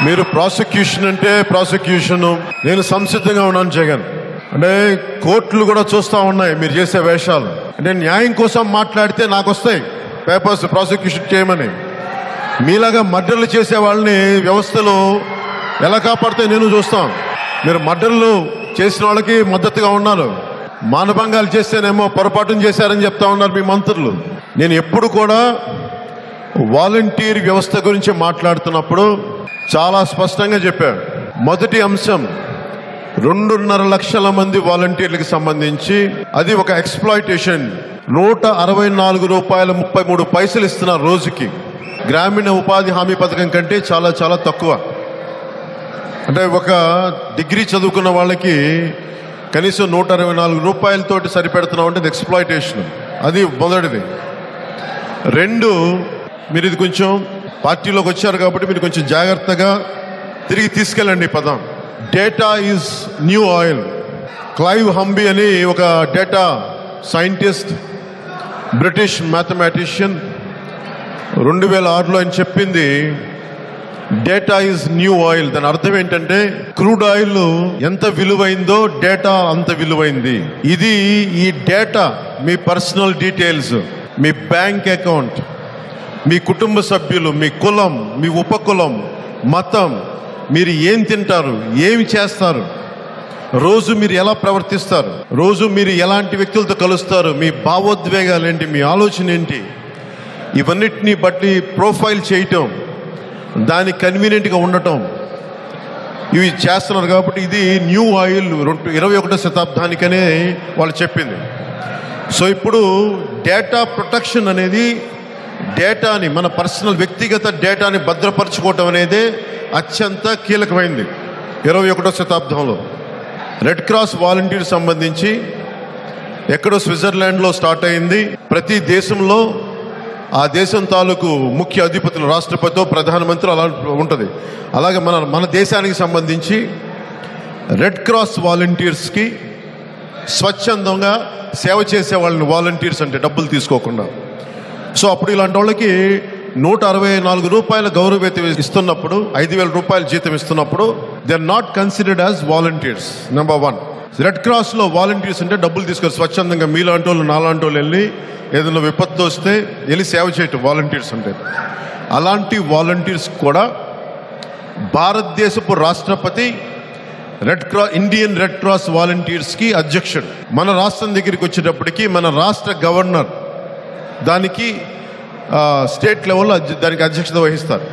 మీరు ప్రాసిక్యూషన్ అంటే ప్రాసిక్యూషన్, నేను సంసిద్ధంగా ఉన్నాను జగన్. అంటే కోర్టులు కూడా చూస్తూ ఉన్నాయి మీరు చేసే వేషాలు. అంటే న్యాయం కోసం మాట్లాడితే నాకు వస్తాయి పేపర్స్ ప్రాసిక్యూషన్ చేయమని. మీలాగా మర్డర్లు చేసే వాళ్ళని వ్యవస్థలో ఎలా కాపాడితే నేను చూస్తాం. మీరు మర్డర్లు చేసిన వాళ్ళకి మద్దతుగా ఉన్నారు, మానభంగాలు చేస్తేనేమో పొరపాటును చేశారని చెప్తా ఉన్నారు మీ మంత్రులు. నేను ఎప్పుడు కూడా వాలంటీర్ వ్యవస్థ గురించి మాట్లాడుతున్నప్పుడు చాలా స్పష్టంగా చెప్పాను. మొదటి అంశం 2.5 లక్షల మంది వాలంటీర్లకు సంబంధించి అది ఒక ఎక్స్‌ప్లాయిటేషన్. 164 రూపాయల 33 పైసలు ఇస్తున్నారు రోజుకి. గ్రామీణ ఉపాధి హామీ పథకం కంటే చాలా చాలా తక్కువ. అంటే ఒక డిగ్రీ చదువుకున్న వాళ్ళకి కనీసం 164 రూపాయలతోటి సరిపెడుతున్నాం అంటే ఎక్స్‌ప్లాయిటేషన్. అది మొదటిది. 2, మీరు ఇది కొంచెం పార్టీలోకి వచ్చారు కాబట్టి మీరు కొంచెం జాగ్రత్తగా తిరిగి తీసుకెళ్ళండి ఈ పదం. Data is new oil. Clive Humby అని ఒక డేటా సైంటిస్ట్, బ్రిటిష్ మ్యాథమెటిషియన్ 2006లో ఆయన చెప్పింది డేటా ఈజ్ న్యూ ఆయిల్. దాని అర్థం ఏంటంటే క్రూడ్ ఆయిల్ ఎంత విలువైందో డేటా అంత విలువైంది. ఈ డేటా మీ పర్సనల్ డీటెయిల్స్, మీ బ్యాంక్ అకౌంట్, మీ కుటుంబ సభ్యులు, మీ కులం, మీ ఉపకులం, మతం, మీరు ఏం తింటారు, ఏమి చేస్తారు, రోజు మీరు ఎలా ప్రవర్తిస్తారు, రోజు మీరు ఎలాంటి వ్యక్తులతో కలుస్తారు, మీ భావోద్వేగాలు ఏంటి, మీ ఆలోచన ఏంటి, ఇవన్నిటిని బట్టి ప్రొఫైల్ చేయటం, దానికి కన్వీనియంట్గా ఉండటం, ఇవి చేస్తున్నారు. కాబట్టి ఇది న్యూ ఆయిల్ 21వ శతాబ్దానికనే వాళ్ళు చెప్పింది. సో ఇప్పుడు డేటా ప్రొటెక్షన్ అనేది, డేటాని, మన పర్సనల్ వ్యక్తిగత డేటాని భద్రపరచుకోవటం అనేది అత్యంత కీలకమైంది 21వ శతాబ్దంలో. రెడ్ క్రాస్ వాలంటీర్ సంబంధించి ఎక్కడో స్విట్జర్లాండ్లో స్టార్ట్ అయింది. ప్రతి దేశంలో ఆ దేశం తాలూకు ముఖ్య అధిపతులు, రాష్ట్రపతితో ప్రధానమంత్రి అలా ఉంటుంది. అలాగే మన దేశానికి సంబంధించి రెడ్ క్రాస్ వాలంటీర్స్కి స్వచ్ఛందంగా సేవ చేసే వాళ్ళని వాలంటీర్స్ అంటే డబ్బులు తీసుకోకుండా. సో అప్పుడు ఇలాంటి వాళ్ళకి 164 రూపాయల గౌరవ వేతనం ఇస్తున్నప్పుడు, 5,000 రూపాయల జీతం ఇస్తున్నప్పుడు they are not considered as volunteers. Number 1, red క్రాస్లో వాలంటీర్స్ అంటే డబ్బులు తీసుకొని స్వచ్ఛందంగా మీలాంటి వాళ్ళు నాలాంటి వాళ్ళు వెళ్ళి ఏదైనా విపత్తు వస్తే వెళ్ళి సేవ చేయటం వాలంటీర్స్ అంటే. అలాంటి వాలంటీర్స్ కూడా భారతదేశపు రాష్ట్రపతి ఇండియన్ రెడ్ క్రాస్ వాలంటీర్స్కి అధ్యక్షుడు. మన రాష్ట్రం దగ్గరికి వచ్చేటప్పటికి మన రాష్ట్ర గవర్నర్ దానికి స్టేట్ లెవెల్లో దానికి అధ్యక్షత వహిస్తారు.